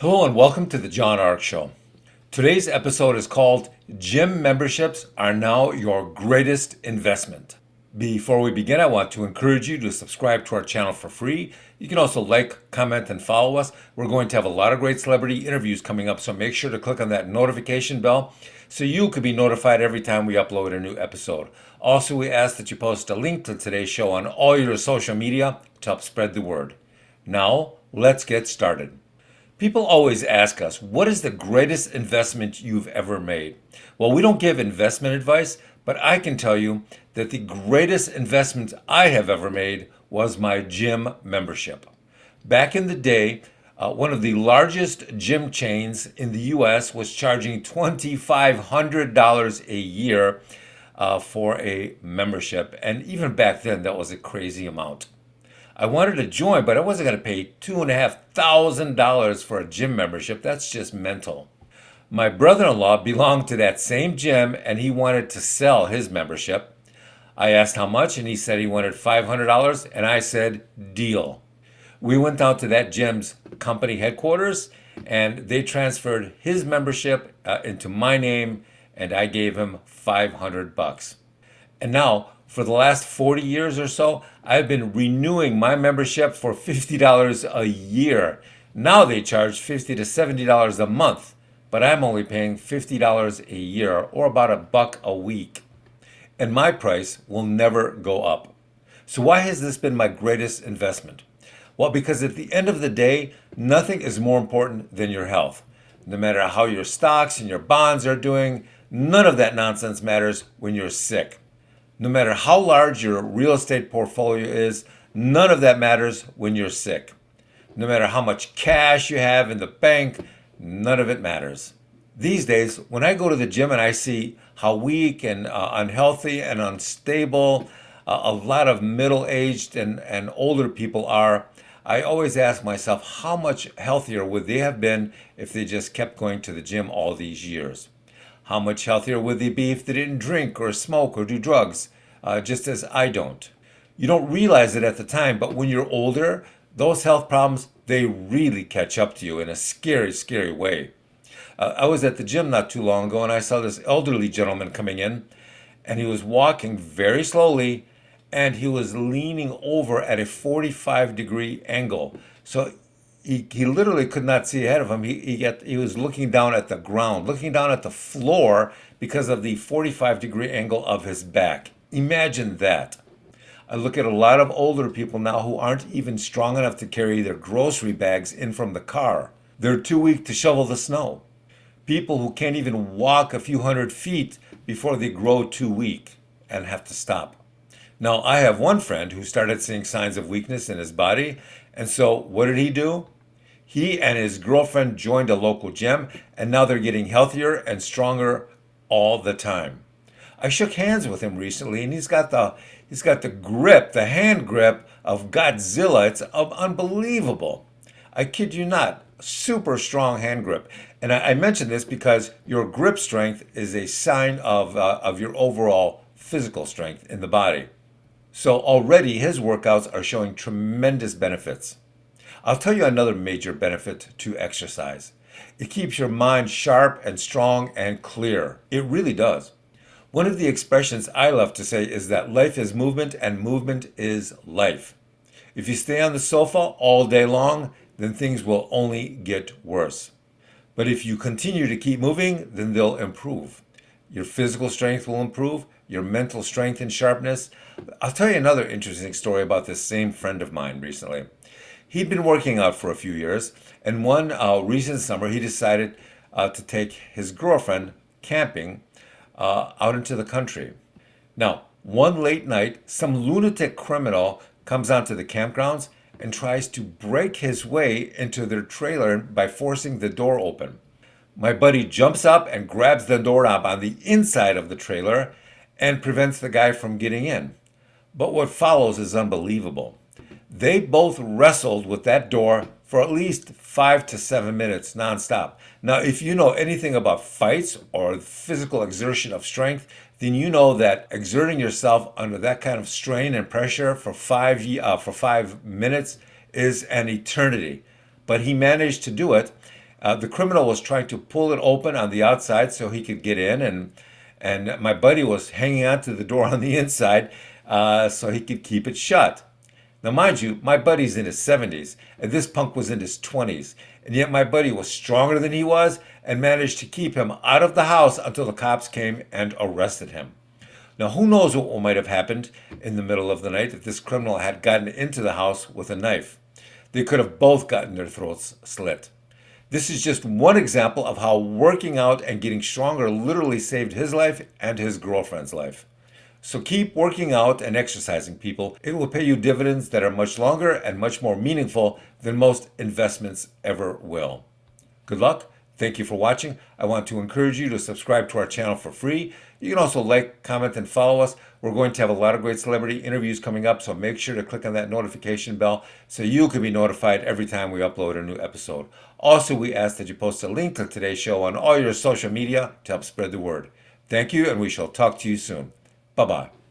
Hello and welcome to the John Ark Show. Today's episode is called Gym Memberships Are Now Your Greatest Investment. Before we begin, I want to encourage you to subscribe to our channel for free. You can also like, comment, and follow us. We're going to have a lot of great celebrity interviews coming up, so make sure to click on that notification bell so you can be notified every time we upload a new episode. Also, we ask that you post a link to today's show on all your social media to help spread the word. Now, let's get started. People always ask us, what is the greatest investment you've ever made? Well, we don't give investment advice, but I can tell you that the greatest investment I have ever made was my gym membership. Back in the day, one of the largest gym chains in the U.S. was charging $2,500 a year for a membership. And even back then, that was a crazy amount. I wanted to join, but I wasn't going to pay $2,500 for a gym membership. That's just mental. My brother-in-law belonged to that same gym, and he wanted to sell his membership. I asked how much, and he said he wanted $500, and I said, deal. We went down to that gym's company headquarters, and they transferred his membership into my name, and I gave him $500. And now, for the last 40 years or so, I've been renewing my membership for $50 a year. Now they charge $50 to $70 a month, but I'm only paying $50 a year, or about $1 a week. And my price will never go up. So why has this been my greatest investment? Well, because at the end of the day, nothing is more important than your health. No matter how your stocks and your bonds are doing, none of that nonsense matters when you're sick. No matter how large your real estate portfolio is, none of that matters when you're sick. No matter how much cash you have in the bank, none of it matters. These days, when I go to the gym and I see how weak and unhealthy and unstable a lot of middle-aged and older people are, I always ask myself, how much healthier would they have been if they just kept going to the gym all these years? How much healthier would they be if they didn't drink or smoke or do drugs, just as I don't? You don't realize it at the time, but when you're older, those health problems, they really catch up to you in a scary, scary way. I was at the gym not too long ago, and I saw this elderly gentleman coming in, and he was walking very slowly, and he was leaning over at a 45-degree angle. So he literally could not see ahead of him. He was looking down at the ground, looking down at the floor because of the 45-degree angle of his back. Imagine that. I look at a lot of older people now who aren't even strong enough to carry their grocery bags in from the car. They're too weak to shovel the snow. People who can't even walk a few hundred feet before they grow too weak and have to stop. Now, I have one friend who started seeing signs of weakness in his body, and so what did he do? He and his girlfriend joined a local gym, and now they're getting healthier and stronger all the time. I shook hands with him recently, and he's got the grip, the hand grip of Godzilla. It's unbelievable. I kid you not, super strong hand grip. And I mention this because your grip strength is a sign of your overall physical strength in the body. So already his workouts are showing tremendous benefits. I'll tell you another major benefit to exercise. It keeps your mind sharp and strong and clear. It really does. One of the expressions I love to say is that life is movement and movement is life. If you stay on the sofa all day long, then things will only get worse. But if you continue to keep moving, then they'll improve. Your physical strength will improve, your mental strength and sharpness. I'll tell you another interesting story about this same friend of mine recently. He'd been working out for a few years, and one recent summer he decided to take his girlfriend camping out into the country. Now, one late night, some lunatic criminal comes onto the campgrounds and tries to break his way into their trailer by forcing the door open. My buddy jumps up and grabs the doorknob on the inside of the trailer and prevents the guy from getting in. But what follows is unbelievable. They both wrestled with that door for at least 5 to 7 minutes nonstop. Now, if you know anything about fights or physical exertion of strength, then you know that exerting yourself under that kind of strain and pressure for 5 minutes is an eternity. But he managed to do it, The criminal was trying to pull it open on the outside so he could get in, and my buddy was hanging onto the door on the inside so he could keep it shut. Now, mind you, my buddy's in his 70s, and this punk was in his 20s, and yet my buddy was stronger than he was and managed to keep him out of the house until the cops came and arrested him. Now, who knows what might have happened in the middle of the night if this criminal had gotten into the house with a knife. They could have both gotten their throats slit. This is just one example of how working out and getting stronger literally saved his life and his girlfriend's life. So keep working out and exercising, people. It will pay you dividends that are much longer and much more meaningful than most investments ever will. Good luck. Thank you for watching. I want to encourage you to subscribe to our channel for free. You can also like, comment, and follow us. We're going to have a lot of great celebrity interviews coming up, so make sure to click on that notification bell so you can be notified every time we upload a new episode. Also, we ask that you post a link to today's show on all your social media to help spread the word. Thank you, and we shall talk to you soon. Bye-bye.